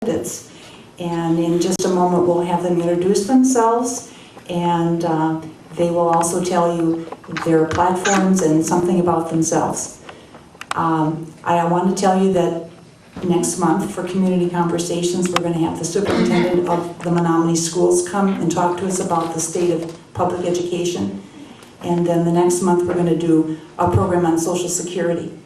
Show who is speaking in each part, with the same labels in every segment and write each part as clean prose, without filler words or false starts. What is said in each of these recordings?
Speaker 1: candidates. And in just a moment, we'll have them introduce themselves, and they will also tell you their platforms and something about themselves. I want to tell you that next month for Community Conversations, we're going to have the superintendent of the Menominee Schools come and talk to us about the state of public education. And then the next month, we're going to do a program on Social Security.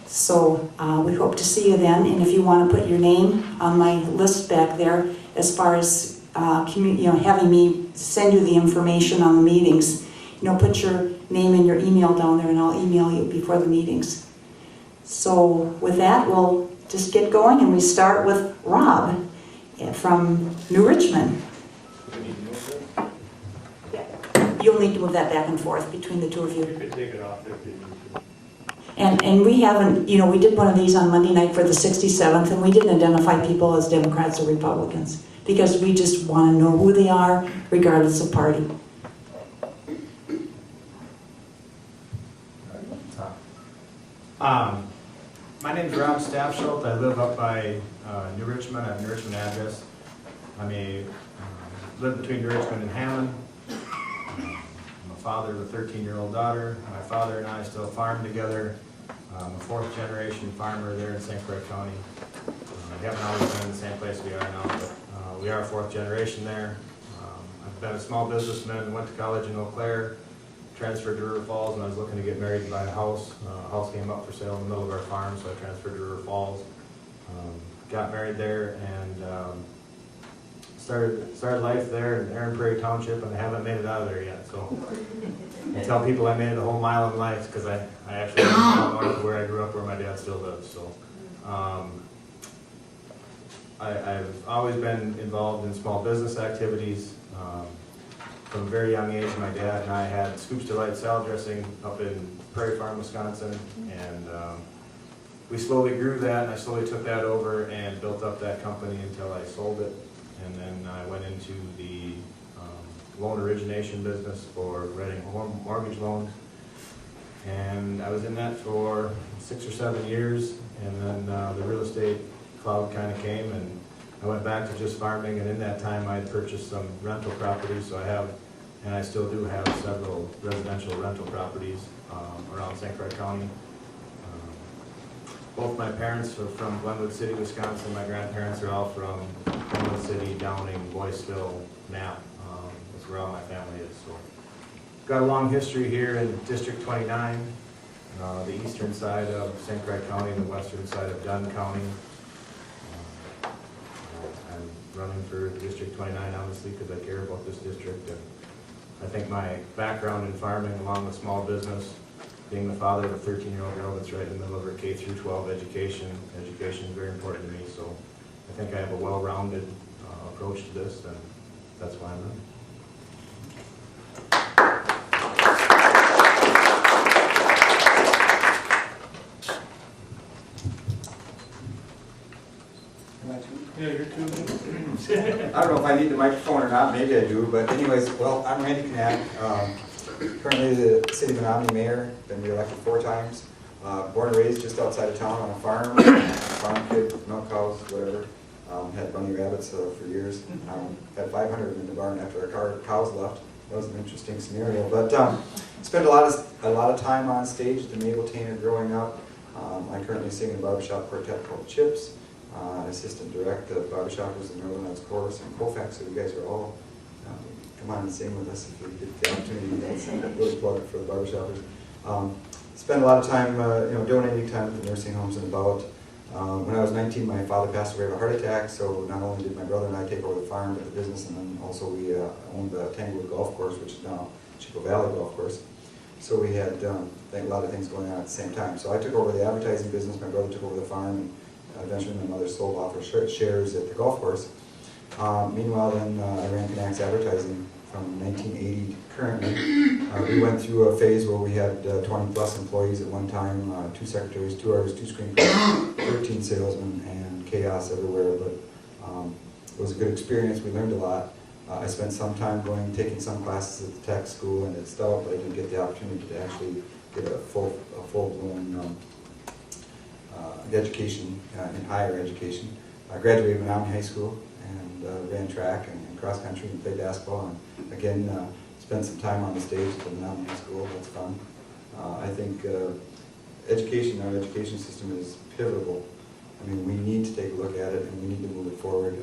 Speaker 1: So we hope to see you then, and if you want to put your name on my list back there, as far as having me send you the information on the meetings, put your name and your email down there, and I'll email you before the meetings. So with that, we'll just get going, and we start with Rob from New Richmond. You'll need to move that back and forth between the two of you.
Speaker 2: You could take it off there if you need to.
Speaker 1: And we haven't, we did one of these on Monday night for the 67th, and we didn't identify people as Democrats or Republicans because we just want to know who they are, regardless of party.
Speaker 2: My name's Rob Staffschulte. I live up by New Richmond. I have a New Richmond address. I live between New Richmond and Hammond. I'm a father of a 13-year-old daughter. My father and I still farm together. I'm a fourth-generation farmer there in St. Croix County. We haven't always been in the same place we are now, but we are fourth generation there. I've been a small businessman, went to college in Eau Claire, transferred to River Falls, and I was looking to get married and buy a house. A house came up for sale in the middle of our farm, so I transferred to River Falls. Got married there and started life there in Aaron Prairie Township, and I haven't made it out of there yet. So I tell people I made it a whole mile in life because I actually lived north of where I grew up, where my dad still lives. So I've always been involved in small business activities. From a very young age, my dad and I had Scoops Delight salad dressing up in Prairie Farm, Wisconsin, and we slowly grew that, and I slowly took that over and built up that company until I sold it, and then I went into the loan origination business for writing home mortgage loans, and I was in that for 6 or 7 years, and then the real estate cloud kind of came, and I went back to just farming, and in that time I had purchased some rental properties, so I have, and I still do have, several residential rental properties around St. Croix County. Both my parents are from Glenwood City, Wisconsin. My grandparents are all from Glenwood City, Downing, Boyceville, Knapp. That's where all my family is. So, got a long history here in District 29, the eastern side of St. Croix County, and the western side of Dunn County. I'm running for District 29, obviously, because I care about this district. And I think my background in farming, along with small business, being the father of a 13-year-old girl that's right in the middle of her K through 12 education is very important to me. So I think I have a well-rounded approach to this, and that's why I'm running. Yeah, you're too.
Speaker 3: I don't know if I need the microphone or not, maybe I do, but anyways, well, I'm Randy Knack, currently the City of Menominee Mayor, been reelected 4 times, born and raised just outside of town on a farm kid, milk cows, whatever, had bunny rabbits for years, had 500 in the barn after our cows left. That was an interesting scenario, but spent a lot of time on stage at the Mabel-Tainer growing up. I currently sing in a barbershop quartet called Chips. Assistant director of Barbershoppers in Northern Lights Chorus and Kofax, so you guys are all come on and sing with us if you get the opportunity. That's a really plug for the Barbershoppers. Spent a lot of time, donating time to the nursing homes and about. When I was 19, my father passed away of a heart attack, so not only did my brother and I take over the farm, but the business, and then also we owned the Tanglewood Golf Course, which is now Chico Valley Golf Course. So we had a lot of things going on at the same time. So I took over the advertising business, my brother took over the farm, and eventually my mother sold off her shares at the golf course. Meanwhile, then I ran Knack's Advertising from 1980 to currently. We went through a phase where we had 20 plus employees at one time, 2 secretaries, 2 artists, 2 screen prints, 13 salesmen, and chaos everywhere. But it was a good experience. We learned a lot. I spent some time taking some classes at the tech school and at Stout, but I didn't get the opportunity to actually get a full-blown education in higher education. I graduated Menominee High School and ran track and cross country and played basketball, and again spent some time on the stage at the Menominee High School. That's fun. I think education, our education system is pivotal. I mean, we need to take a look at it and we need to move it forward.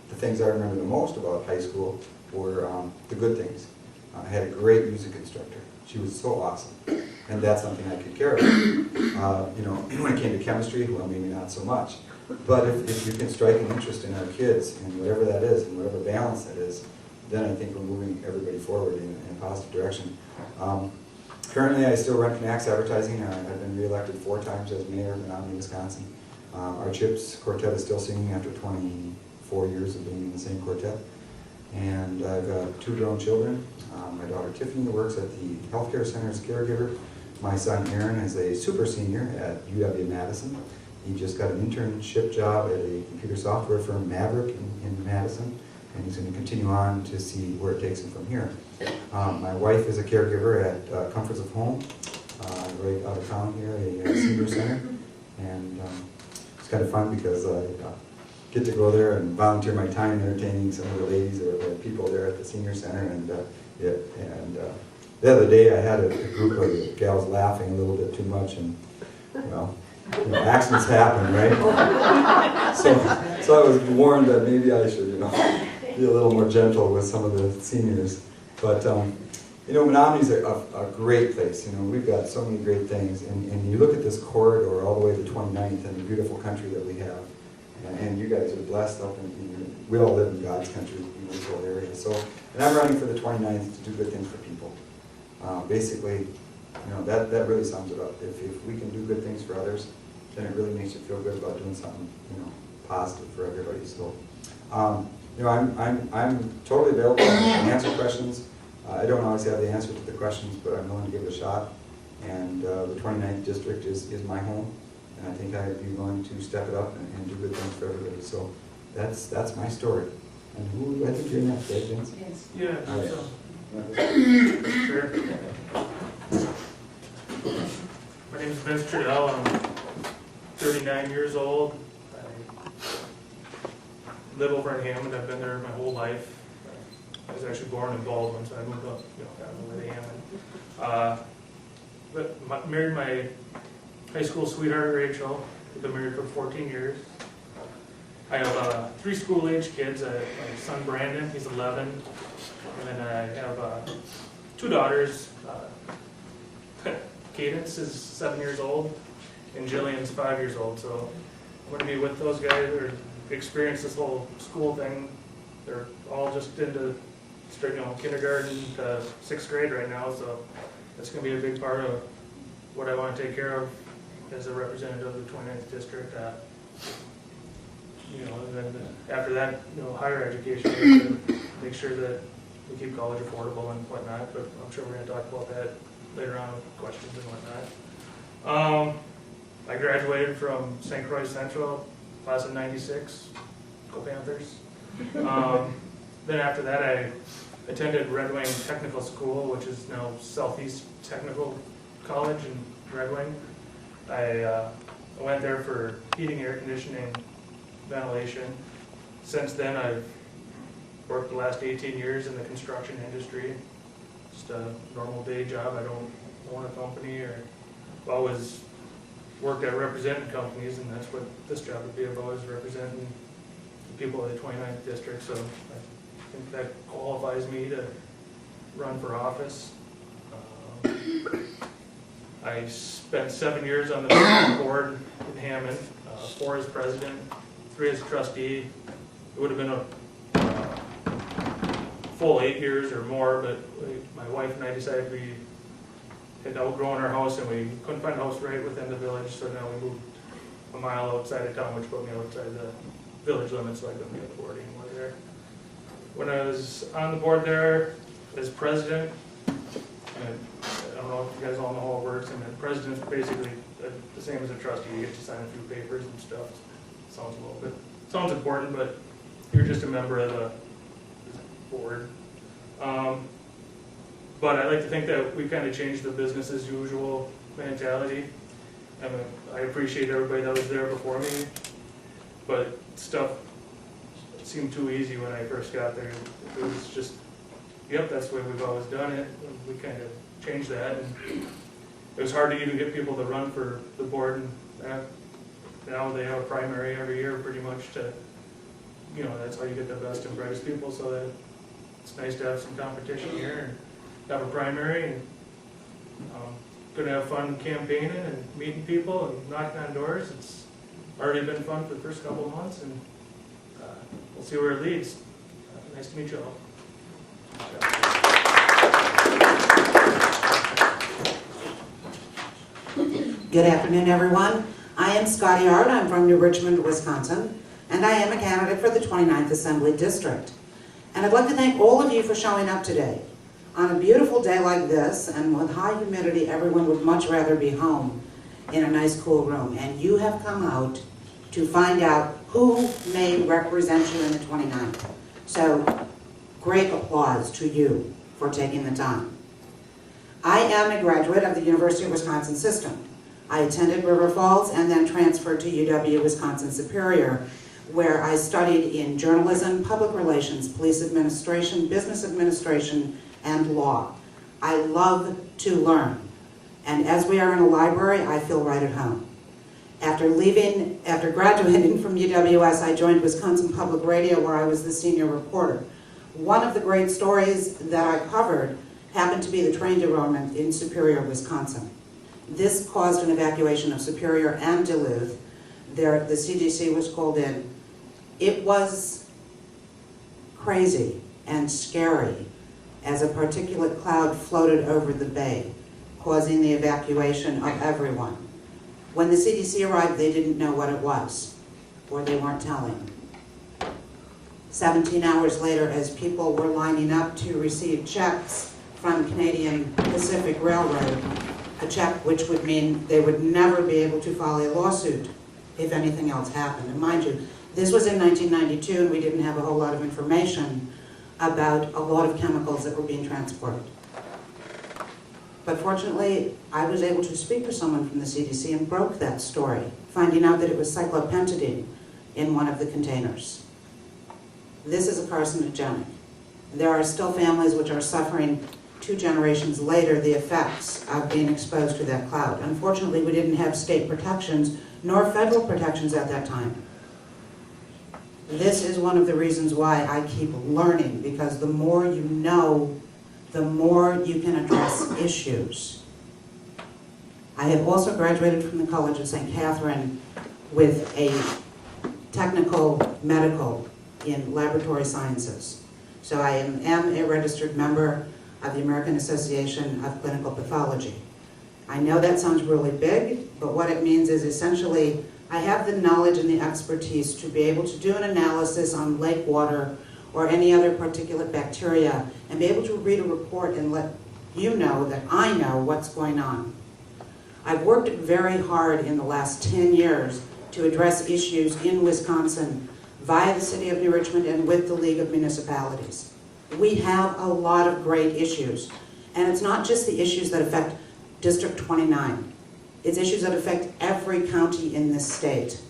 Speaker 3: The things I remember the most about high school were the good things. I had a great music instructor. She was so awesome, and that's something I could care about. You know, when it came to chemistry, well, maybe not so much. But if you can strike an interest in our kids, and whatever that is, and whatever balance that is, then I think we're moving everybody forward in a positive direction. Currently, I still run Knacks Advertising. I've been reelected 4 times as mayor of Menominee, Wisconsin. Our CHIPS quartet is still singing after 24 years of being in the same quartet. And I've got 2 grown children. My daughter Tiffany works at the healthcare center as a caregiver. My son Aaron is a super senior at UW-Madison. He just got an internship job at a computer software firm, Maverick, in Madison, and he's going to continue on to see where it takes him from here. My wife is a caregiver at Comforts of Home, right out of town here, a senior center, and it's kind of fun because I get to go there and volunteer my time entertaining some of the ladies or the people there at the senior center, and the other day I had a group of gals laughing a little bit too much, and well, you know, accidents happen, right? So I was warned that maybe I should, you know, be a little more gentle with some of the seniors. But you know, Menominee's a great place. You know, we've got so many great things, and you look at this corridor all the way to 29th and the beautiful country that we have, and you guys are blessed up in we all live in God's country in this whole area. So, and I'm running for the 29th to do good things for people. Basically, you know, that really sums it up. If we can do good things for others, then it really makes you feel good about doing something, you know, positive for everybody. So, you know, I'm totally available to answer questions. I don't always have the answer to the questions, but I'm willing to give it a shot. And the 29th district is my home, and I think I'd be willing to step it up and do good things for everybody. So that's my story. And who, I think you're next, right, Vince?
Speaker 4: Yes.
Speaker 5: Yeah,
Speaker 3: All right.
Speaker 5: so, sure. My name is Vince Trudell. I'm 39 years old. I live over in Hammond. I've been there my whole life. I was actually born in Baldwin, so I moved up, you know, kind of over to Hammond. But married my high school sweetheart, Rachel. We've been married for 14 years. I have 3 school-age kids. My son Brandon, he's 11. And then I have 2 daughters. Cadence is 7 years old, and Jillian's 5 years old. So I'm going to be with those guys or experience this whole school thing. They're all just into straight, you know, kindergarten to 6th grade right now. So that's going to be a big part of what I want to take care of as a representative of the 29th district. You know, and then after that, you know, higher education, make sure that we keep college affordable and whatnot, but I'm sure we're going to talk about that later on with questions and whatnot. I graduated from St. Croix Central, class of '96, go Panthers. Then after that, I attended Red Wing Technical School, which is now Southeast Technical College in Red Wing. I went there for heating, air conditioning, ventilation. Since then, I've worked the last 18 years in the construction industry. Just a normal day job. I don't own a company, or I've always worked at representing companies, and that's what this job would be about, is representing the people of the 29th district. So I think that qualifies me to run for office. I spent 7 years on the board in Hammond, 4 as president, 3 as trustee. It would have been a full 8 years or more, but my wife and I decided we had outgrown our house and we couldn't find a house right within the village, so now we moved a mile outside of town, which put me outside the village limits, so I couldn't be on the board anymore there. When I was on the board there as president, and I don't know if you guys all know how it works, and the president's basically the same as a trustee. You get to sign a few papers and stuff. Sounds important, but you're just a member of the board. But I like to think that we kind of changed the business as usual mentality. I appreciate everybody that was there before me, but stuff seemed too easy when I first got there. It was just, yep, that's the way we've always done it. And we kind of changed that, and it was hard to even get people to run for the board. And now they have a primary every year, pretty much, to, you know, that's how you get the best and brightest people. So that it's nice to have some competition here and have a primary, and gonna have fun campaigning and meeting people and knocking on doors. It's already been fun for the first couple of months, and we'll see where it leads. Nice to meet you all.
Speaker 4: Good afternoon, everyone. I am Scotty Ard. I'm from New Richmond, Wisconsin, and I am a candidate for the 29th Assembly District. And I'd like to thank all of you for showing up today. On a beautiful day like this, and with high humidity, everyone would much rather be home in a nice cool room. And you have come out to find out who may represent you in the 29th. So, great applause to you for taking the time. I am a graduate of the University of Wisconsin system. I attended River Falls and then transferred to UW-Wisconsin Superior, where I studied in journalism, public relations, police administration, business administration, and law. I love to learn, and as we are in a library, I feel right at home. After graduating from UWS, I joined Wisconsin Public Radio, where I was the senior reporter. One of the great stories that I covered happened to be the train derailment in Superior, Wisconsin. This caused an evacuation of Superior and Duluth. The CDC was called in. It was crazy and scary as a particulate cloud floated over the bay, causing the evacuation of everyone. When the CDC arrived, they didn't know what it was, or they weren't telling. 17 hours later, as people were lining up to receive checks from Canadian Pacific Railroad, a check which would mean they would never be able to file a lawsuit if anything else happened. And mind you, this was in 1992, and we didn't have a whole lot of information about a lot of chemicals that were being transported. But fortunately, I was able to speak to someone from the CDC and broke that story, finding out that it was cyclopentadine in one of the containers. This is a carcinogenic. There are still families which are suffering 2 generations later the effects of being exposed to that cloud. Unfortunately, we didn't have state protections nor federal protections at that time. This is one of the reasons why I keep learning, because the more you know, the more you can address issues. I have also graduated from the College of St. Catherine with a technical medical in laboratory sciences. So I am a registered member of the American Association of Clinical Pathology. I know that sounds really big, but what it means is essentially I have the knowledge and the expertise to be able to do an analysis on lake water or any other particulate bacteria and be able to read a report and let you know that I know what's going on. I've worked very hard in the last 10 years to address issues in Wisconsin via the City of New Richmond and with the League of Municipalities. We have a lot of great issues, and it's not just the issues that affect District 29. It's issues that affect every county in this state.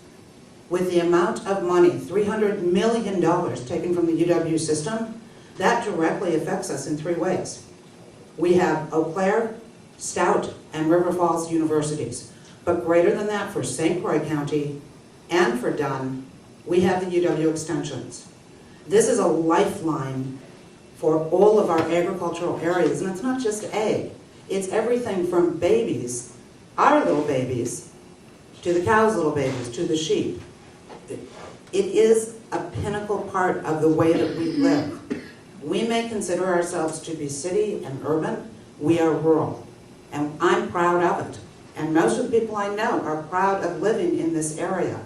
Speaker 4: With the amount of money, $300 million taken from the UW system, that directly affects us in 3 ways. We have Eau Claire, Stout, and River Falls universities. But greater than that, for St. Croix County and for Dunn, we have the UW extensions. This is a lifeline for all of our agricultural areas, and it's not just ag. It's everything from babies, our little babies, to the cows' little babies, to the sheep. It is a pinnacle part of the way that we live. We may consider ourselves to be city and urban. We are rural, and I'm proud of it. And most of the people I know are proud of living in this area.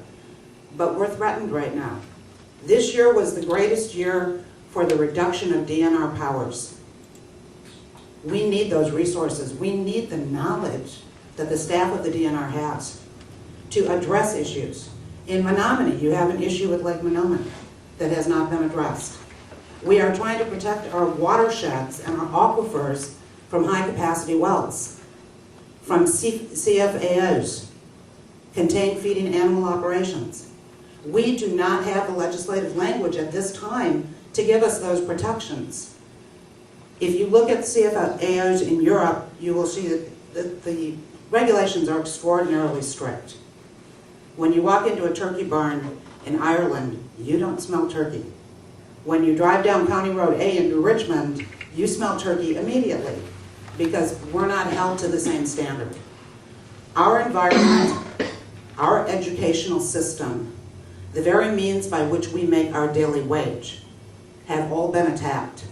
Speaker 4: But we're threatened right now. This year was the greatest year for the reduction of DNR powers. We need those resources. We need the knowledge that the staff of the DNR has to address issues. In Menominee, you have an issue with Lake Menominee that has not been addressed. We are trying to protect our watersheds and our aquifers from high-capacity wells, from CFAOs, contained feeding animal operations. We do not have the legislative language at this time to give us those protections. If you look at CFAOs in Europe, you will see that the regulations are extraordinarily strict. When you walk into a turkey barn in Ireland, you don't smell turkey. When you drive down County Road A into Richmond, you smell turkey immediately because we're not held to the same standard. Our environment, our educational system, the very means by which we make our daily wage have all been attacked.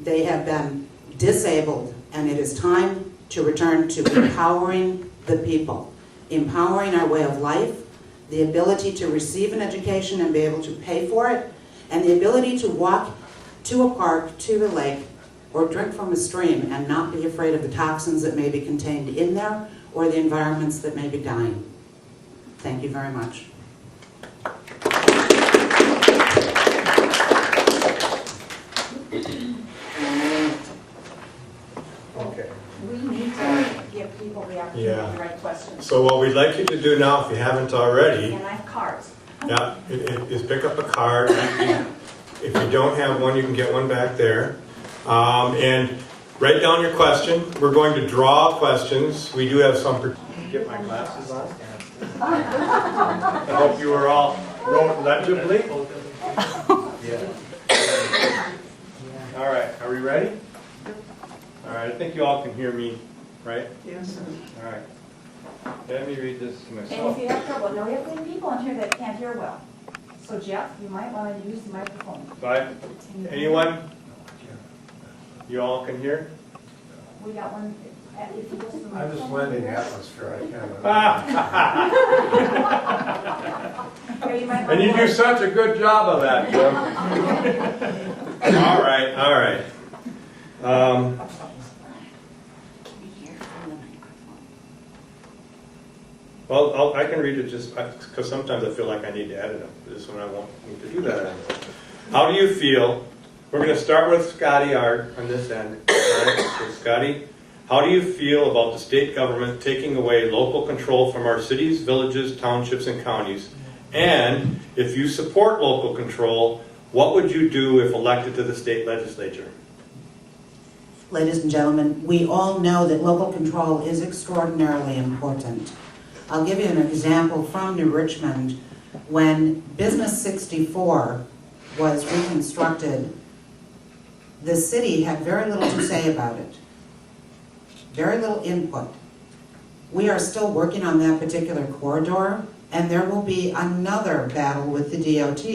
Speaker 4: They have been disabled, and it is time to return to empowering the people, empowering our way of life, the ability to receive an education and be able to pay for it, and the ability to walk to a park, to a lake, or drink from a stream and not be afraid of the toxins that may be contained in there or the environments that may be dying. Thank you very much.
Speaker 2: Okay.
Speaker 6: We need to give people the opportunity
Speaker 2: Yeah.
Speaker 6: to write questions.
Speaker 2: So what we'd like you to do now, if you haven't already,
Speaker 6: And I have cards.
Speaker 2: yeah, is pick up a card. If you don't have one, you can get one back there. And write down your question. We're going to draw questions. We do have some. Get my glasses on. I hope you were all wrote legibly. Yeah. All right, are we ready? All right, I think you all can hear me, right?
Speaker 4: Yes.
Speaker 2: All right. Let me read this to
Speaker 6: And
Speaker 2: myself.
Speaker 6: if you have trouble, no, we have good people in here that can't hear well. So Jeff, you might want to use the microphone.
Speaker 2: Bye. Anyone? You all can hear?
Speaker 6: We got one. If you go to the
Speaker 7: I'm just
Speaker 6: microphone
Speaker 7: blending
Speaker 6: here.
Speaker 7: atmosphere, I can't.
Speaker 6: Here, you might
Speaker 2: And
Speaker 6: want
Speaker 2: you
Speaker 6: to-
Speaker 2: do such a good job of that, Jim. All right, all right.
Speaker 6: Can you hear from the microphone?
Speaker 2: Well, I can read it just because sometimes I feel like I need to edit them. This one I won't need to do that. How do you feel? We're going to start with Scotty Art on this end. All right, so Scotty, how do you feel about the state government taking away local control from our cities, villages, townships, and counties? And if you support local control, what would you do if elected to the state legislature?
Speaker 4: Ladies and gentlemen, we all know that local control is extraordinarily important. I'll give you an example from New Richmond. When Business 64 was reconstructed, the city had very little to say about it, very little input. We are still working on that particular corridor, and there will be another battle with the DOT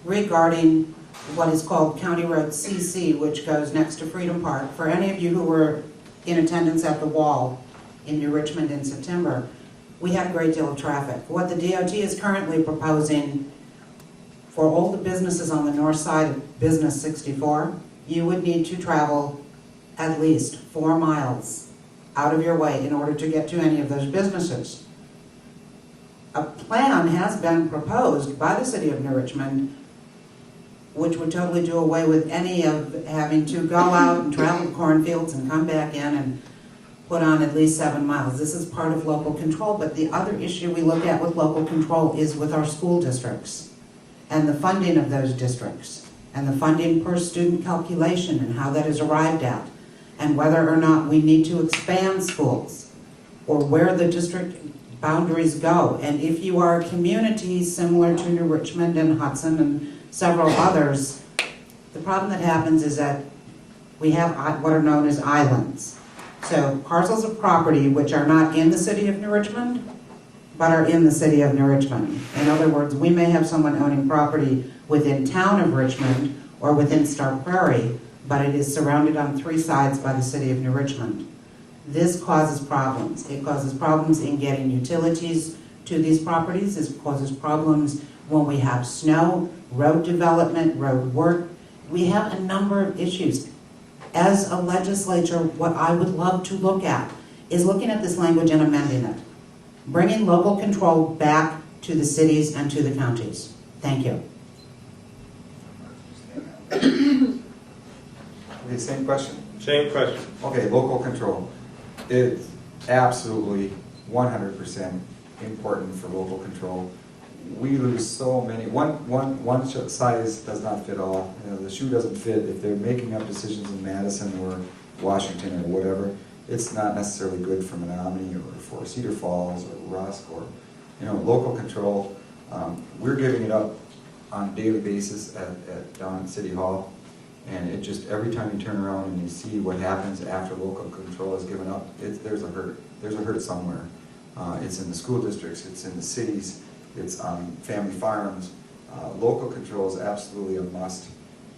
Speaker 4: regarding what is called County Road CC, which goes next to Freedom Park. For any of you who were in attendance at the wall in New Richmond in September, we had a great deal of traffic. What the DOT is currently proposing for all the businesses on the north side of Business 64, you would need to travel at least 4 miles out of your way in order to get to any of those businesses. A plan has been proposed by the city of New Richmond which would totally do away with any of having to go out and travel the cornfields and come back in and put on at least 7 miles. This is part of local control, but the other issue we look at with local control is with our school districts and the funding of those districts and the funding per student calculation and how that is arrived at and whether or not we need to expand schools or where the district boundaries go. And if you are a community similar to New Richmond and Hudson and several others, the problem that happens is that we have what are known as islands. So parcels of property which are not in the city of New Richmond, but are in the city of New Richmond. In other words, we may have someone owning property within town of Richmond or within Stark Prairie, but it is surrounded on 3 sides by the city of New Richmond. This causes problems. It causes problems in getting utilities to these properties. It causes problems when we have snow, road development, road work. We have a number of issues. As a legislature, what I would love to look at is looking at this language and amending it. Bringing local control back to the cities and to the counties. Thank you.
Speaker 3: Okay, same question.
Speaker 2: Same question.
Speaker 3: Okay, local control. It's absolutely 100% important for local control. we lose so many, one size does not fit all. You know, the shoe doesn't fit. If they're making up decisions in Madison or Washington or whatever, it's not necessarily good for Menominee or for Cedar Falls or Rusk or, you know, local control. We're giving it up on a daily basis down at City Hall. And it just, every time you turn around and you see what happens after local control is given up, there's a hurt. There's a hurt somewhere. It's in the school districts, it's in the cities, it's on family farms. Local control is absolutely a must,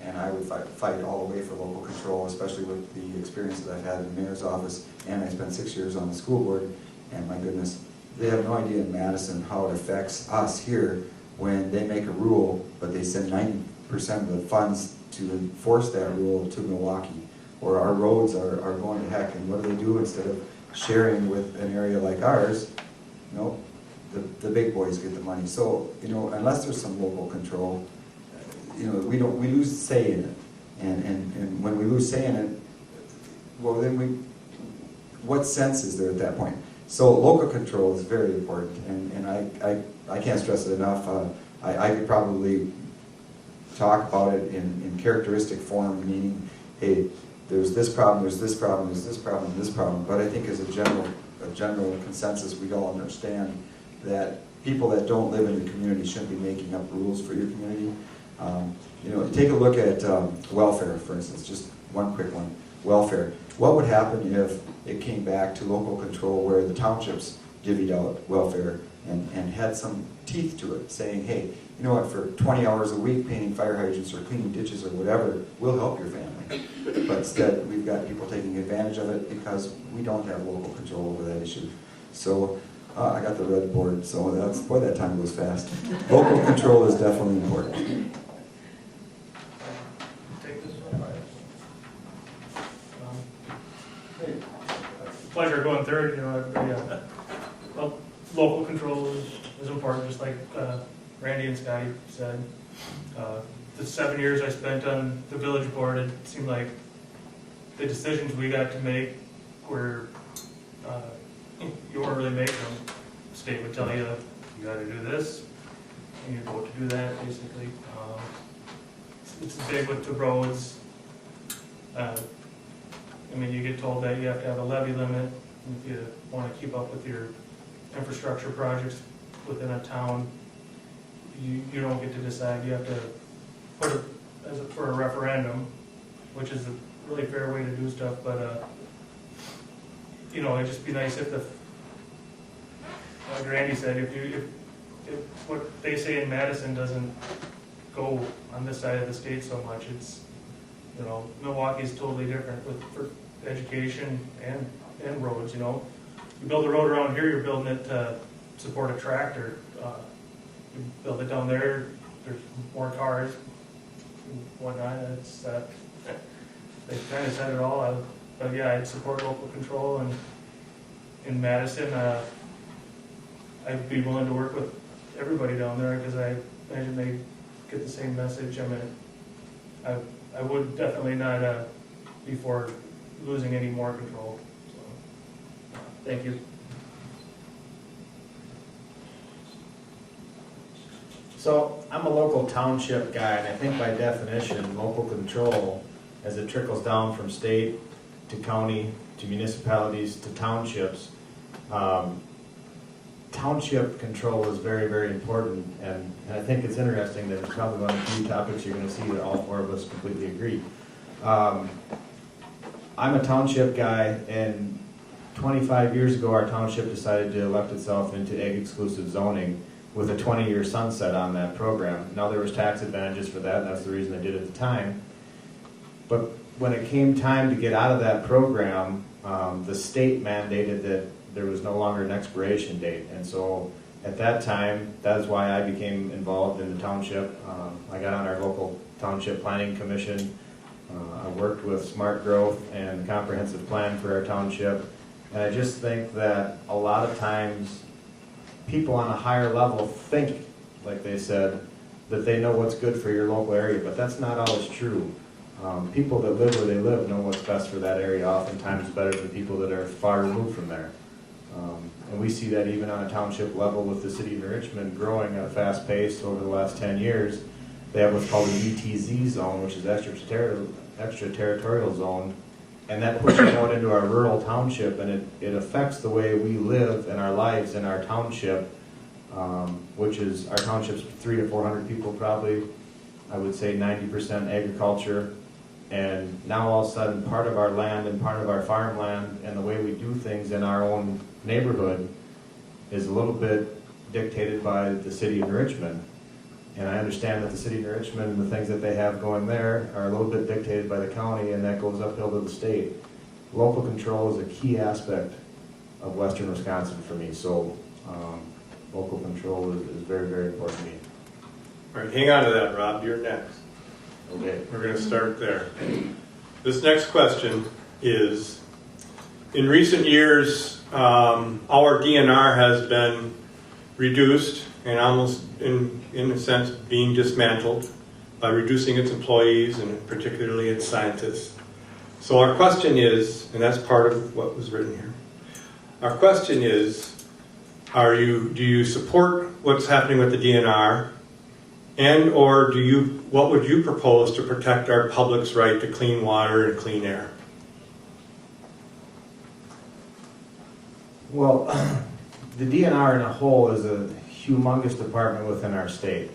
Speaker 3: and I would fight all the way for local control, especially with the experience that I've had in the mayor's office, and I spent 6 years on the school board, and my goodness, they have no idea in Madison how it affects us here when they make a rule, but they send 90% of the funds to enforce that rule to Milwaukee, or our roads are going to heck, and what do? Instead of sharing with an area like ours, you know, the big boys get the money. So, you know, unless there's some local control, you know, we lose say in it. And when we lose say in it, well then what sense is there at that point? So local control is very important, and I can't stress it enough. I could probably talk about it in characteristic form, meaning, hey, there's this problem, there's this problem, there's this problem, this problem. But I think as a general consensus, we all understand that people that don't live in the community shouldn't be making up rules for your community. You know, take a look at welfare, for instance, just one quick one. Welfare. What would happen if it came back to local control where the townships divvied out welfare and had some teeth to it, saying, hey, you know what, for 20 hours a week painting fire hydrants or cleaning ditches or whatever, we'll help your family. But instead, we've got people taking advantage of it because we don't have local control over that issue. So, I got the red board, so boy, that time goes fast. Local control is definitely important.
Speaker 5: Take this one. Pleasure going third, you know, well, local control is important, just like Randy and Scotty said. The 7 years I spent on the village board, it seemed like the decisions we got to make were, you weren't really making them. The state would tell you, you got to do this, and you vote to do that, basically. It's big with the roads. I mean, you get told that you have to have a levy limit if you want to keep up with your infrastructure projects within a town. You don't get to decide. You have to put it for a referendum, which is a really fair way to do stuff. But you know, it'd just be nice if like Randy said, if what they say in Madison doesn't go on this side of the state so much. It's, you know, Milwaukee's totally different for education and roads. You know, you build a road around here, you're building it to support a tractor. You build it down there, there's more cars and whatnot. It's they kind of said it all. But yeah, I'd support local control, and in Madison, I'd be willing to work with everybody down there because I imagine they get the same message. I mean, I would definitely not be for losing any more control. So, thank you.
Speaker 2: So I'm a local township guy, and I think by definition, local control, as it trickles down from state to county to municipalities to townships, township control is very, very important. And I think it's interesting that it's probably one of the few topics you're going to see that all four of us completely agree. I'm a township guy, and 25 years ago our township decided to elect itself into ag-exclusive zoning with a 20-year sunset on that program. Now there was tax advantages for that, and that's the reason they did it at the time. But when it came time to get out of that program, the state mandated that there was no longer an expiration date. And so at that time, that is why I became involved in the township. I got on our local township planning commission. I worked with Smart Growth and the comprehensive plan for our township. And I just think that a lot of times people on a higher level think, like they said, that they know what's good for your local area, but that's not always true. People that live where they live know what's best for that area oftentimes better than people that are far removed from there. And we see that even on a township level with the city of Richmond growing at a fast pace over the last 10 years. They have what's called an ETZ zone, which is extraterritorial zone, and that pushes out into our rural township, and it affects the way we live and our lives in our township, which is, our township's 300 to 400 people probably, I would say 90% agriculture, and now all of a sudden part of our land and part of our farmland and the way we do things in our own neighborhood is a little bit dictated by the city of Richmond. And I understand that the city of Richmond and the things that they have going there are a little bit dictated by the county, and that goes uphill to the state. Local control is a key aspect of western Wisconsin for me, so local control is very, very important to me.
Speaker 7: All right, hang on to that, Rob. You're next.
Speaker 2: Okay.
Speaker 7: We're going to start there. This next question is, in recent years, our DNR has been reduced and almost, in a sense, being dismantled by reducing its employees and particularly its scientists. So our question is, and that's part of what was written here, our question is, do you support what's happening with the DNR, and or what would you propose to protect our public's right to clean water and clean air?
Speaker 2: Well, the DNR in a whole is a humongous department within our state.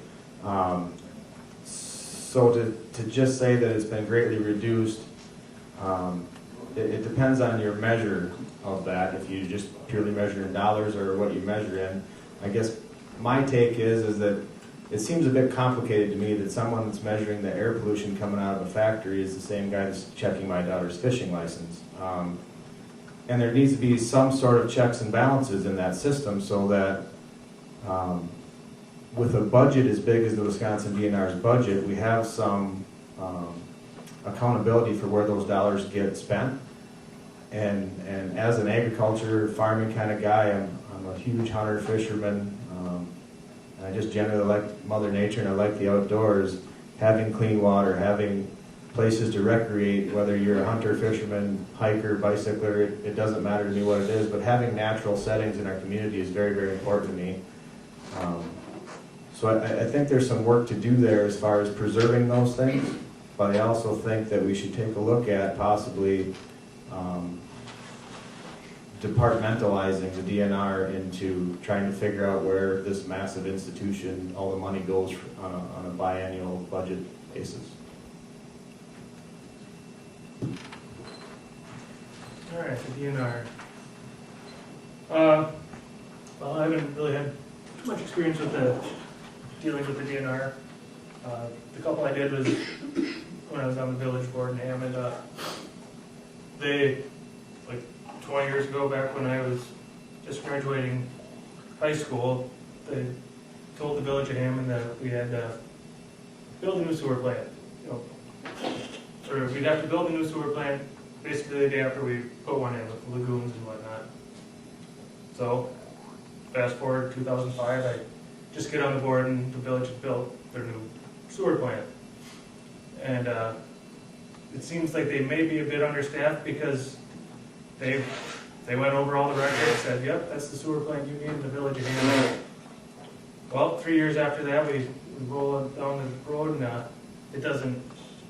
Speaker 2: So to just say that it's been greatly reduced, it depends on your measure of that, if you just purely measure in dollars or what you measure in. I guess my take is that it seems a bit complicated to me that someone that's measuring the air pollution coming out of a factory is the same guy that's checking my daughter's fishing license. And there needs to be some sort of checks and balances in that system so that with a budget as big as the Wisconsin DNR's budget, we have some accountability for where those dollars get spent. And as an agriculture, farming kind of guy, I'm a huge hunter, fisherman. I just generally like Mother Nature and I like the outdoors. Having clean water, having places to recreate, whether you're a hunter, fisherman, hiker, bicycler, it doesn't matter to me what it is, but having natural settings in our community is very, very important to me. So I think there's some work to do there as far as preserving those things, but I also think that we should take a look at possibly departmentalizing the DNR into trying to figure out where this massive institution, all the money goes on a biannual budget basis.
Speaker 5: All right, the DNR. Well, I haven't really had too much experience with dealing with the DNR. The couple I did was when I was on the village board in Hammond. They, like 20 years ago, back when I was just graduating high school, they told the village of Hammond that we had to build a new sewer plant. You know, or we'd have to build a new sewer plant basically the day after we put one in with the lagoons and whatnot. So, fast forward 2005, I just get on the board and the village had built their new sewer plant. And it seems like they may be a bit understaffed because they went over all the records and said, yep, that's the sewer plant you need in the village of Hammond. Well, 3 years after that, we roll down the road and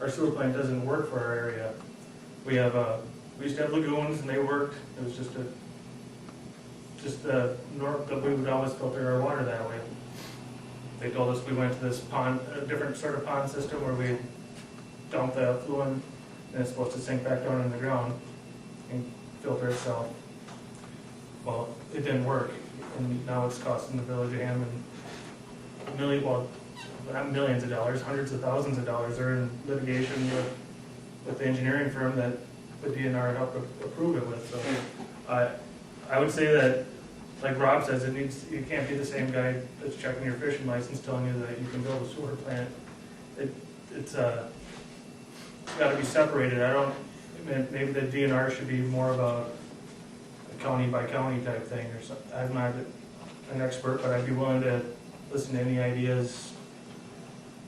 Speaker 5: our sewer plant doesn't work for our area. We used to have lagoons and they worked. It was just north that we would always filter our water that way. They told us we went to this pond, a different sort of pond system where we dump the effluent and it's supposed to sink back down in the ground and filter itself. Well, it didn't work, and now it's costing the village of Hammond not millions of dollars, hundreds of thousands of dollars. They're in litigation with the engineering firm that the DNR helped approve it with. So I would say that, like Rob says, you can't be the same guy that's checking your fishing license telling you that you can build a sewer plant. It's got to be separated. Maybe the DNR should be more of a county by county type thing or something. I'm not an expert, but I'd be willing to listen to any ideas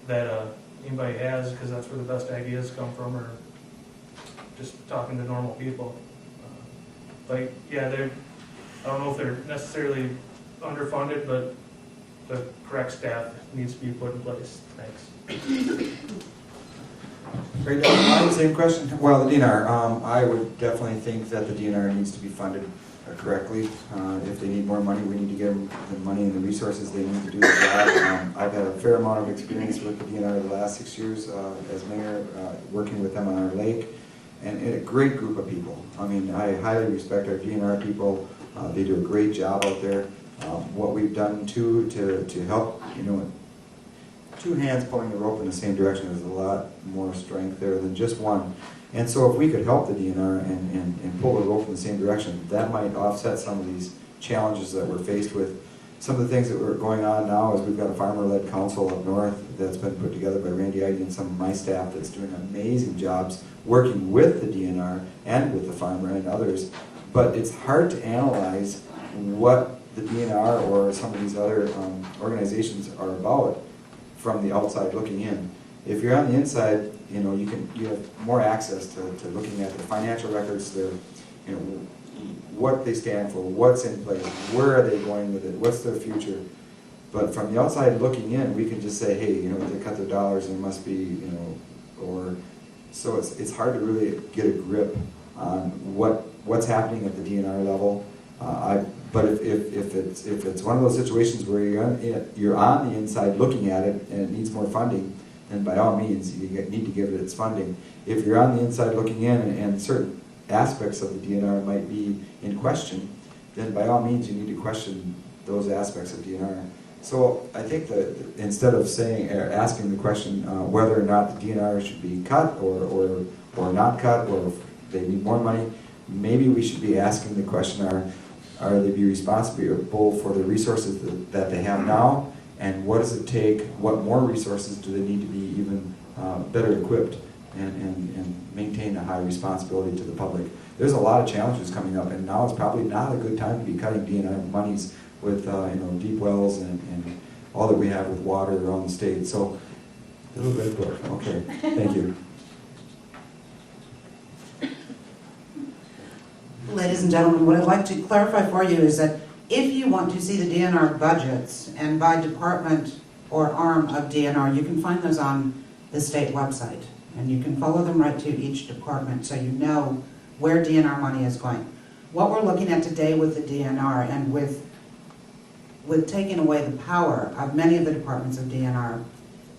Speaker 5: that anybody has, because that's where the best ideas come from, or just talking to normal people. Like, yeah, I don't know if they're necessarily underfunded, but the correct staff needs to be put in place. Thanks.
Speaker 3: Right down the line, same question. Well, the DNR, I would definitely think that the DNR needs to be funded correctly. If they need more money, we need to give them the money and the resources they need to do the job. I've had a fair amount of experience with the DNR the last 6 years as mayor, working with them on our lake, and a great group of people. I mean, I highly respect our DNR people. They do a great job out there. What we've done too to help, you know, two hands pulling the rope in the same direction, there's a lot more strength there than just one. And so if we could help the DNR and pull the rope in the same direction, that might offset some of these challenges that we're faced with. Some of the things that are going on now is we've got a farmer-led council up north that's been put together by Randy Iden and some of my staff that's doing amazing jobs working with the DNR and with the farmer and others. But it's hard to analyze what the DNR or some of these other organizations are about from the outside looking in. If you're on the inside, you know, you have more access to looking at the financial records, their, you know, what they stand for, what's in place, where are they going with it, what's their future. But from the outside looking in, we can just say, hey, you know, they cut their dollars and it must be, you know, or so it's hard to really get a grip on what's happening at the DNR level. But if it's one of those situations where you're on the inside looking at it and it needs more funding, then by all means you need to give it its funding. If you're on the inside looking in and certain aspects of the DNR might be in question, then by all means you need to question those aspects of DNR. So I think that instead of saying or asking the question whether or not the DNR should be cut or not cut, or if they need more money, maybe we should be asking the question: Are they be responsible for the resources that they have now, and what does it take, what more resources do they need to be even better equipped and maintain a high responsibility to the public? There's a lot of challenges coming up, and now is probably not a good time to be cutting DNR monies with you know, deep wells and all that we have with water around the state. So, a little bit book. Okay, thank you.
Speaker 4: Ladies and gentlemen, what I'd like to clarify for you is that if you want to see the DNR budgets, and by department or arm of DNR, you can find those on the state website. And you can follow them right to each department so you know where DNR money is going. What we're looking at today with the DNR and with taking away the power of many of the departments of DNR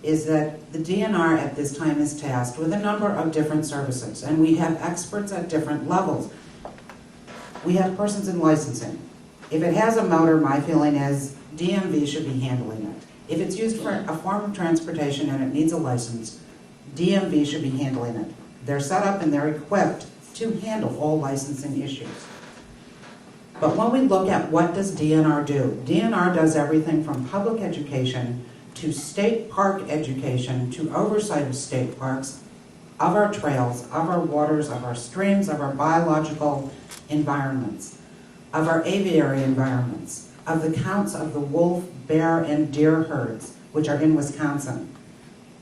Speaker 4: is that the DNR at this time is tasked with a number of different services, and we have experts at different levels. We have persons in licensing. If it has a motor, my feeling is DMV should be handling it. If it's used for a form of transportation and it needs a license, DMV should be handling it. They're set up and they're equipped to handle all licensing issues. But when we look at what does DNR do, DNR does everything from public education to state park education to oversight of state parks, of our trails, of our waters, of our streams, of our biological environments, of our aviary environments, of the counts of the wolf, bear, and deer herds, which are in Wisconsin.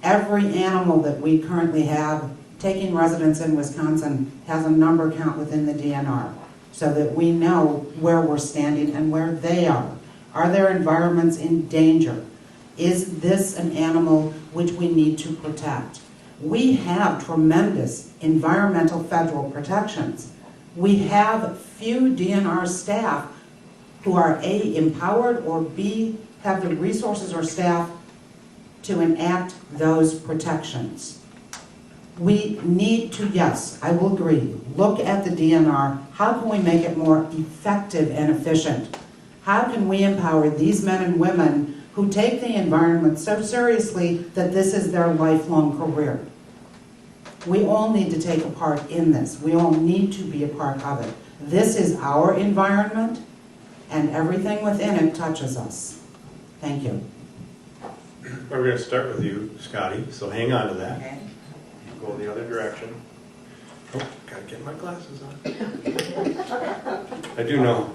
Speaker 4: Every animal that we currently have taking residence in Wisconsin has a number count within the DNR, so that we know where we're standing and where they are. Are their environments in danger? Is this an animal which we need to protect? We have tremendous environmental federal protections. We have few DNR staff who are A, empowered, or B, have the resources or staff to enact those protections. We need to, yes, I will agree, look at the DNR. How can we make it more effective and efficient? How can we empower these men and women who take the environment so seriously that this is their lifelong career? We all need to take a part in this. We all need to be a part of it. This is our environment, and everything within it touches us. Thank you.
Speaker 7: We're going to start with you, Scotty, so hang on to that.
Speaker 4: Okay.
Speaker 7: Go the other direction. Oh, gotta get my glasses on. I do know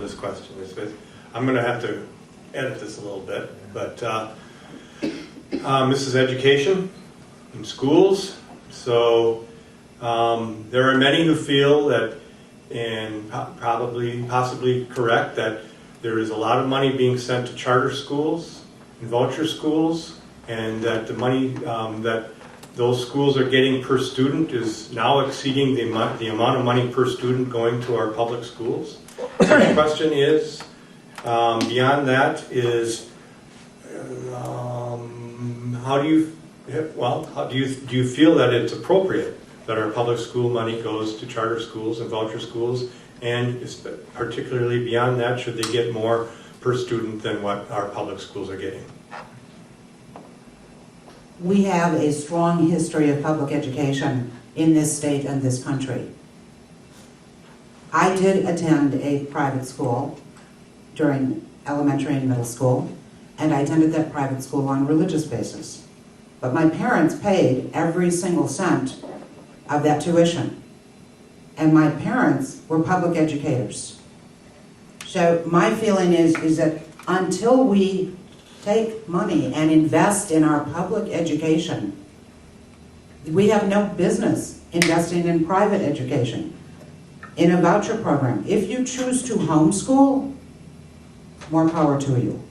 Speaker 7: this question is good. I'm going to have to edit this a little bit, but this is education in schools. So there are many who feel that and possibly correct that there is a lot of money being sent to charter schools and voucher schools, and that the money that those schools are getting per student is now exceeding the amount of money per student going to our public schools. The question is, beyond that, is how do you feel that it's appropriate that our public school money goes to charter schools and voucher schools, and particularly beyond that, should they get more per student than what our public schools are getting?
Speaker 4: We have a strong history of public education in this state and this country. I did attend a private school during elementary and middle school, and I attended that private school on a religious basis. But my parents paid every single cent of that tuition. And my parents were public educators. So my feeling is that until we take money and invest in our public education, we have no business investing in private education, in a voucher program. If you choose to homeschool, more power to you.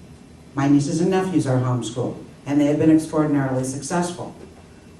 Speaker 4: My nieces and nephews are homeschooled, and they have been extraordinarily successful.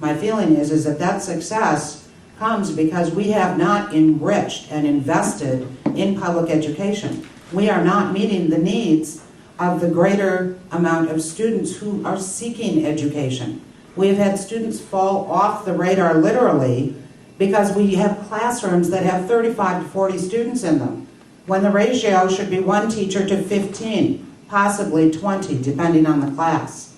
Speaker 4: My feeling is that that success comes because we have not enriched and invested in public education. We are not meeting the needs of the greater amount of students who are seeking education. We have had students fall off the radar literally because we have classrooms that have 35 to 40 students in them, when the ratio should be 1 teacher to 15, possibly 20, depending on the class.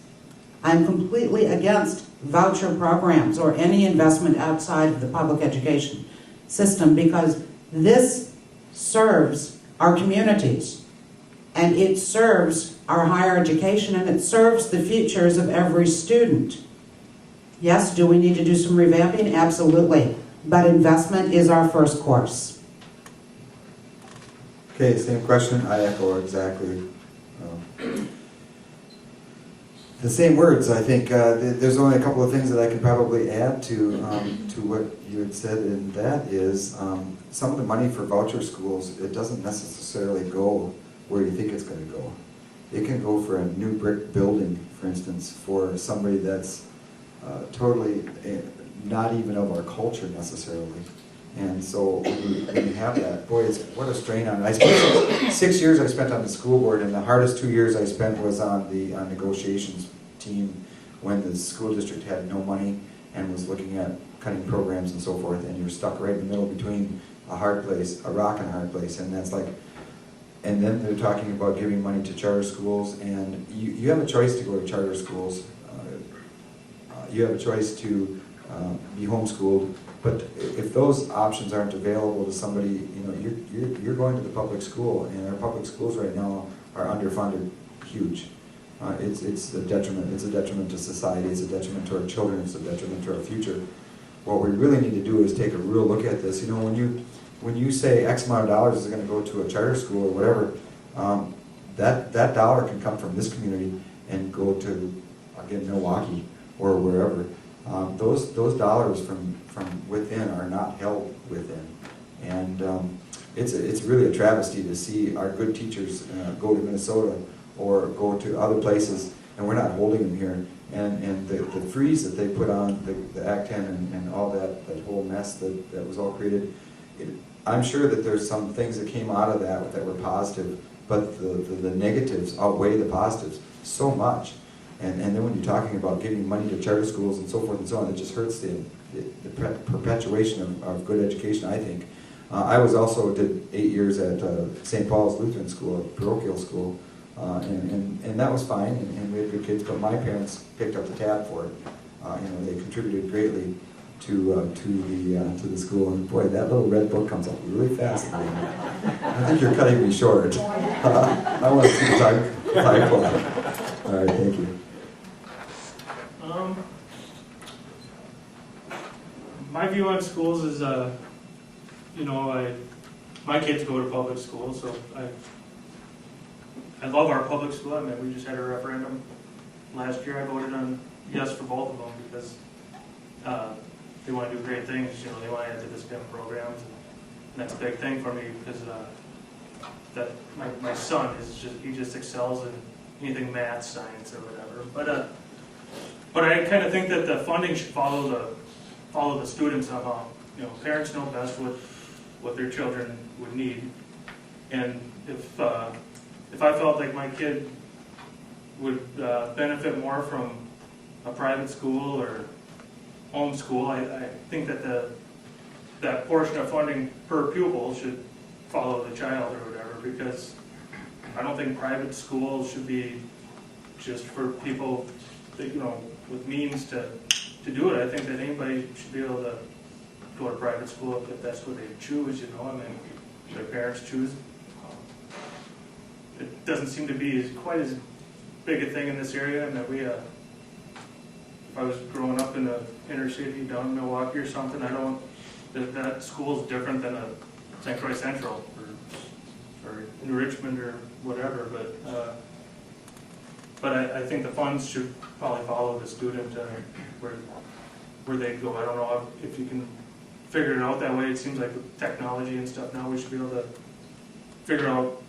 Speaker 4: I'm completely against voucher programs or any investment outside of the public education system, because this serves our communities, and it serves our higher education, and it serves the futures of every student. Yes, do we need to do some revamping? Absolutely. But investment is our first course.
Speaker 3: Okay, same question. I echo exactly the same words. I think there's only a couple of things that I can probably add to what you had said, and that is some of the money for voucher schools, it doesn't necessarily go where you think it's going to go. It can go for a new brick building, for instance, for somebody that's totally not even of our culture necessarily. And so when you have that, boy, what a strain on it. I spent 6 years I spent on the school board, and the hardest 2 years I spent was on the negotiations team when the school district had no money and was looking at cutting programs and so forth, and you're stuck right in the middle between a hard place, a rock and a hard place, and that's like, and then they're talking about giving money to charter schools, and you have a choice to go to charter schools. You have a choice to be homeschooled, but if those options aren't available to somebody, you know, you're going to the public school, and our public schools right now are underfunded, huge. It's a detriment. It's a detriment to society. It's a detriment to our children. It's a detriment to our future. What we really need to do is take a real look at this. You know, when you say X amount of dollars is going to go to a charter school or whatever, that dollar can come from this community and go to, again, Milwaukee or wherever. Those dollars from within are not held within, and it's really a travesty to see our good teachers go to Minnesota or go to other places, and we're not holding them here. And the freeze that they put on the Act 10 and all that whole mess that was all created, I'm sure that there's some things that came out of that were positive, but the negatives outweigh the positives so much. And then when you're talking about giving money to charter schools and so forth and so on, it just hurts the perpetuation of good education, I think. I also did 8 years at St. Paul's Lutheran School, a parochial school, and that was fine, and we had good kids, but my parents picked up the tab for it. You know, they contributed greatly to the school, and boy, that little red book comes up really fast. I think you're cutting me short. I want to see the time fly. All right, thank you.
Speaker 5: My view on schools is, you know, my kids go to public school, so I love our public school. I mean, we just had a referendum last year. I voted on yes for both of them because they want to do great things. You know, they want to add to the STEM programs. that's a big thing for me because that my son he just excels in anything math, science, or whatever. But I kind of think that the funding should follow the students somehow. Parents know best what their children would need, and if I felt like my kid would benefit more from a private school or homeschool, I think that that portion of funding per pupil should follow the child or whatever, because I don't think private schools should be just for people that, with means to do it. I think that anybody should be able to go to private school if that's what they choose, their parents choose. It doesn't seem to be quite as big a thing in this area, and that if I was growing up in the inner city down in Milwaukee or something, that school is different than a St. Croix Central or in Richmond or whatever, but I think the funds should probably follow the student where they go. I don't know if you can figure it out that way. It seems like with technology and stuff now, we should be able to figure out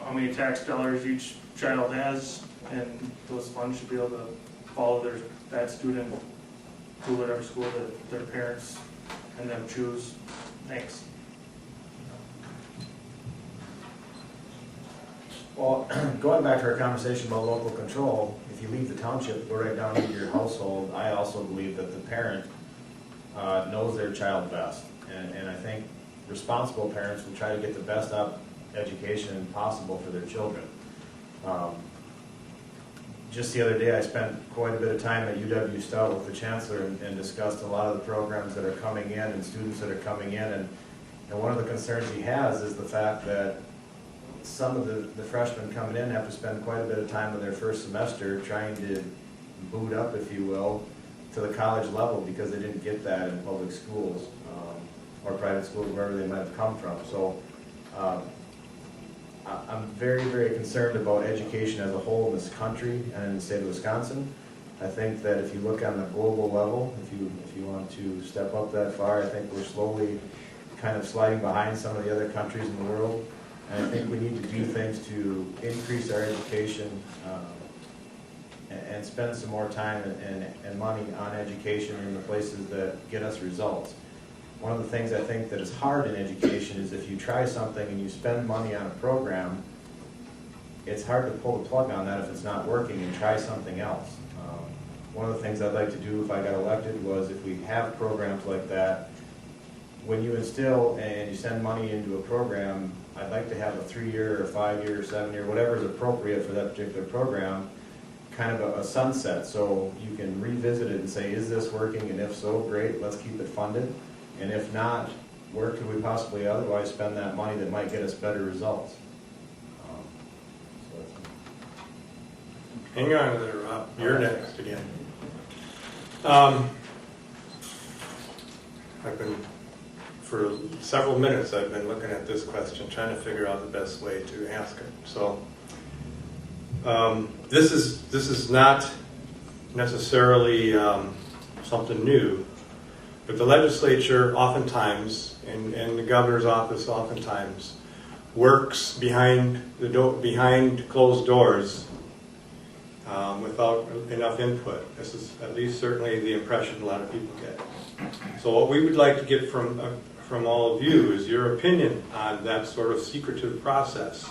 Speaker 5: how many tax dollars each child has, and those funds should be able to follow that student to whatever school that their parents and them choose. Thanks.
Speaker 2: Well, going back to our conversation about local control, if you leave the township, go right down into your household, I also believe that the parent knows their child best. And I think responsible parents will try to get the best education possible for their children. Just the other day, I spent quite a bit of time at UW Stout with the chancellor and discussed a lot of the programs that are coming in and students that are coming in. And one of the concerns he has is the fact that some of the freshmen coming in have to spend quite a bit of time in their first semester trying to boot up, if you will, to the college level because they didn't get that in public schools or private schools, wherever they might have come from. So I'm very, very concerned about education as a whole in this country and in the state of Wisconsin. I think that if you look on the global level, if you want to step up that far, I think we're slowly kind of sliding behind some of the other countries in the world. And I think we need to do things to increase our education and spend some more time and money on education in the places that get us results. One of the things I think that is hard in education is if you try something and you spend money on a program, it's hard to pull the plug on that if it's not working and try something else. One of the things I'd like to do if I got elected was if we have programs like that, when you instill and you send money into a program, I'd like to have a 3-year or 5-year or 7-year, whatever is appropriate for that particular program, kind of a sunset, so you can revisit it and say, is this working? And if so, great, let's keep it funded. And if not, where could we possibly otherwise spend that money that might get us better results?
Speaker 7: Hang on there, Rob. You're next again. For several minutes I've been looking at this question, trying to figure out the best way to ask it. So this is not necessarily something new, but the legislature oftentimes, and the governor's office oftentimes, works behind closed doors without enough input. This is at least certainly the impression a lot of people get. So what we would like to get from all of you is your opinion on that sort of secretive process,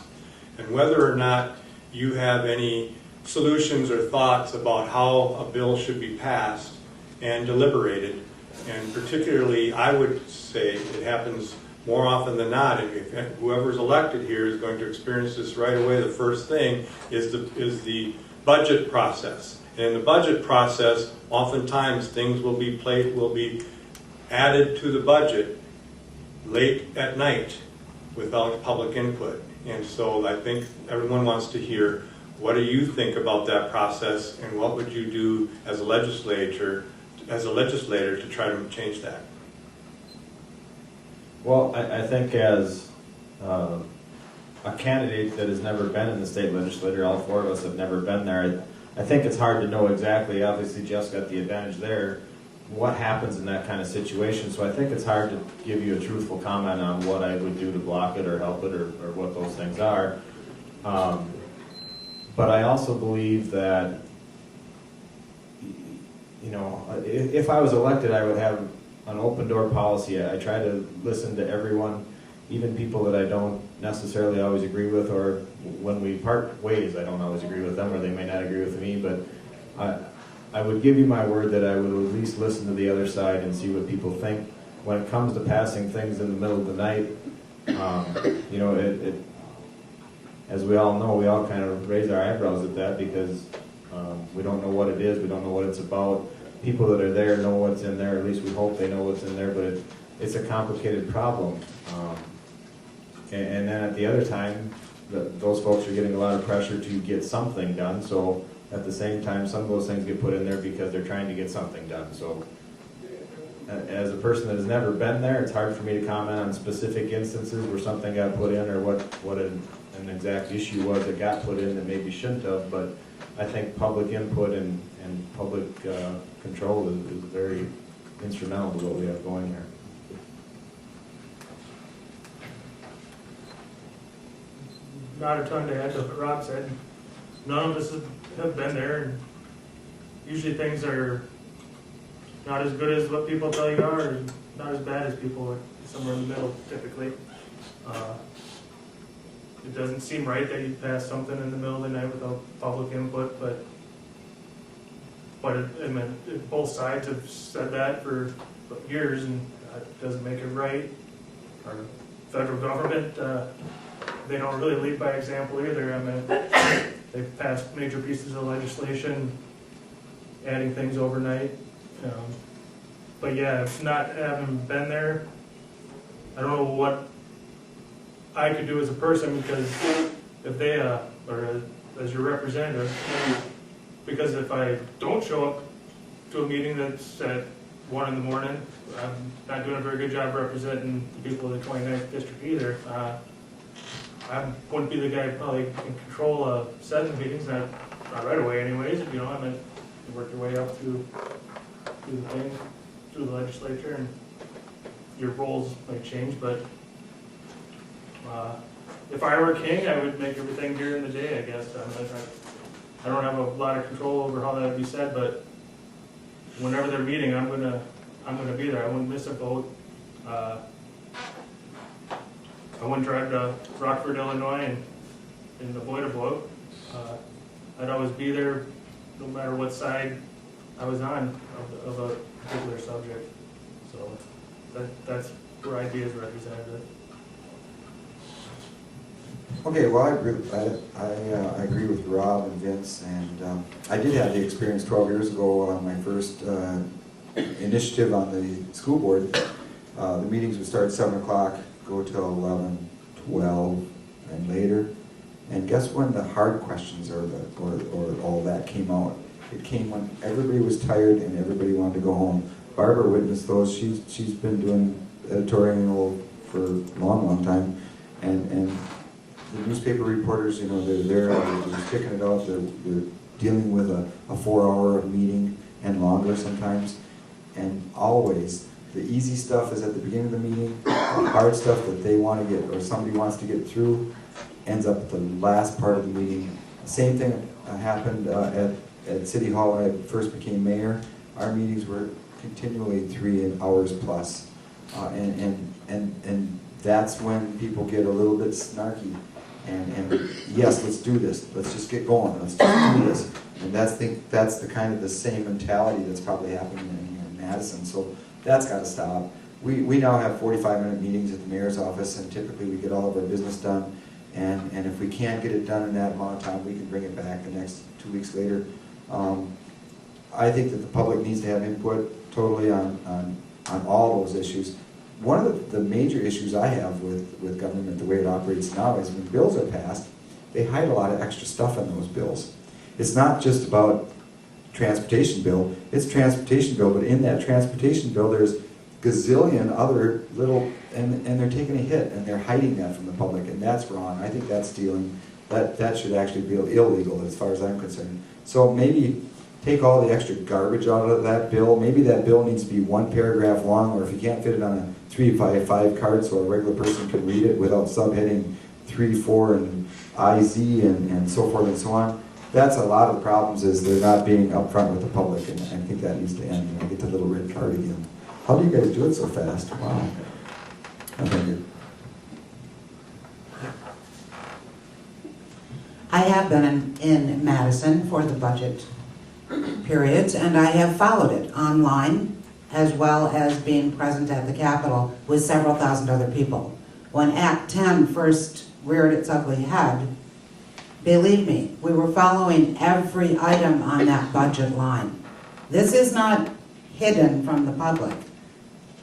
Speaker 7: and whether or not you have any solutions or thoughts about how a bill should be passed and deliberated. And particularly, I would say it happens more often than not. If whoever's elected here is going to experience this right away, the first thing is the budget process. And in the budget process, oftentimes things will be added to the budget late at night without public input. And so I think everyone wants to hear, what do you think about that process, and what would you do as a legislator to try to change that?
Speaker 8: Well, I think as a candidate that has never been in the state legislature, all 4 of us have never been there, I think it's hard to know exactly. Obviously, Jeff's got the advantage there. what happens in that kind of situation. So I think it's hard to give you a truthful comment on what I would do to block it or help it or what those things are. But I also believe that, you know, if I was elected, I would have an open door policy. I try to listen to everyone, even people that I don't necessarily always agree with, or when we part ways, I don't always agree with them, or they may not agree with me, but I would give you my word that I would at least listen to the other side and see what people think. When it comes to passing things in the middle of the night, you know, as we all know, we all kind of raise our eyebrows at that because we don't know what it is, we don't know what it's about. People that are there know what's in there, at least we hope they know what's in there, but it's a complicated problem. And then at the other time, those folks are getting a lot of pressure to get something done, so at the same time, some of those things get put in there because they're trying to get something done. So as a person that has never been there, it's hard for me to comment on specific instances where something got put in or what an exact issue was that got put in that maybe shouldn't have, but I think public input and public control is very instrumental to what we have going here.
Speaker 5: Not a ton to add to what Rob said. None of us have been there, and usually things are not as good as what people tell you are, and not as bad as people are, somewhere in the middle typically. It doesn't seem right that you pass something in the middle of the night without public input, but I mean, both sides have said that for years, and that doesn't make it right. Our federal government, they don't really lead by example either. I mean, they've passed major pieces of legislation adding things overnight. But yeah, if not having been there, I don't know what I could do as a person, because if they, or as your representative, because if I don't show up to a meeting that's at 1 in the morning, I'm not doing a very good job representing the people of the 29th district either. I wouldn't be the guy probably in control of setting meetings, not right away anyways, you know, I mean, you work your way up through the thing, through the legislature, and your roles might change, but if I were king, I would make everything during the day, I guess. I don't have a lot of control over how that would be said, but whenever they're meeting, I'm gonna be there. I wouldn't miss a vote. I wouldn't drive to Rockford, Illinois, and avoid a vote. I'd always be there, no matter what side I was on of a particular subject. So that's where I'd be as representative.
Speaker 3: Okay, well, I agree with Rob and Vince, and I did have the experience 12 years ago on my first initiative on the school board. The meetings would start at 7 o'clock, go till 11, 12, and later. And guess when the hard questions or all that came out? It came when everybody was tired and everybody wanted to go home. Barbara witnessed those. She's been doing editorial for a long time, and the newspaper reporters, you know, they're sticking it out. They're dealing with a 4-hour meeting and longer sometimes. And always, the easy stuff is at the beginning of the meeting. The hard stuff that they want to get, or somebody wants to get through, ends up at the last part of the meeting. Same thing happened at City Hall when I first became mayor. Our meetings were continually 3 hours plus. And that's when people get a little bit snarky. And yes, let's do this. Let's just get going. Let's just do this. And that's the kind of the same mentality that's probably happening in here in Madison. So that's got to stop. We now have 45-minute meetings at the mayor's office, and typically we get all of our business done. And if we can't get it done in that amount of time, we can bring it back the next 2 weeks later. I think that the public needs to have input totally on all those issues. One of the major issues I have with government, the way it operates now, is when bills are passed, they hide a lot of extra stuff in those bills. It's not just about transportation bill, it's transportation bill, but in that transportation bill there's gazillion other little, and they're taking a hit, and they're hiding that from the public, and that's wrong. I think that's stealing. That should actually be illegal as far as I'm concerned. So maybe take all the extra garbage out of that bill. Maybe that bill needs to be 1 paragraph long, or if you can't fit it on a 3x5 card so a regular person can read it without subheading 3, 4, and IZ and so forth and so on. That's a lot of the problems, is they're not being upfront with the public, and I think that needs to end. And I get the little red card again. How do you guys do it so fast? Wow. Thank you.
Speaker 4: I have been in Madison for the budget periods, and I have followed it online, as well as being present at the Capitol with several thousand other people. When Act 10 first reared its ugly head, believe me, we were following every item on that budget line. This is not hidden from the public.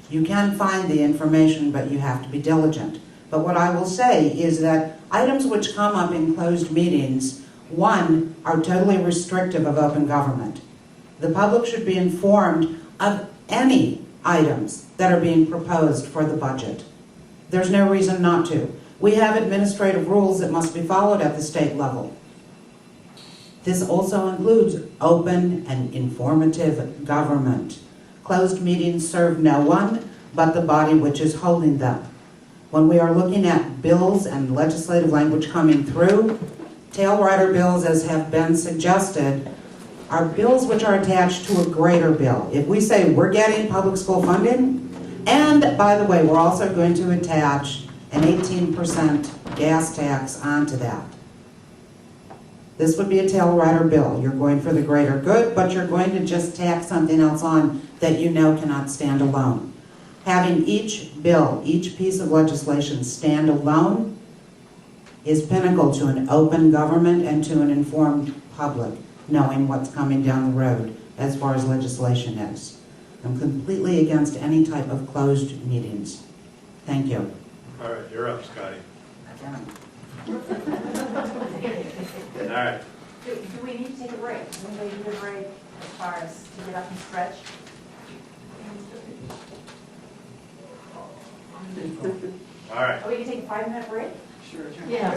Speaker 4: You can find the information, but you have to be diligent. But what I will say is that items which come up in closed meetings, one, are totally restrictive of open government. The public should be informed of any items that are being proposed for the budget. There's no reason not to. We have administrative rules that must be followed at the state level. This also includes open and informative government. Closed meetings serve no one but the body which is holding them. When we are looking at bills and legislative language coming through, tail rider bills, as have been suggested, are bills which are attached to a greater bill. If we say we're getting public school funding, and by the way, we're also going to attach an 18% gas tax onto that. This would be a tail rider bill. You're going for the greater good, but you're going to just tack something else on that you know cannot stand alone. Having each bill, each piece of legislation stand alone is pinnacle to an open government and to an informed public, knowing what's coming down the road as far as legislation is. I'm completely against any type of closed meetings. Thank you.
Speaker 7: All right, you're up, Scotty. All right.
Speaker 6: Do we need to take a break? Does anybody need a break as far as to get up and stretch?
Speaker 7: All right.
Speaker 6: Are we gonna take a 5-minute break?
Speaker 9: Sure.
Speaker 6: Yeah.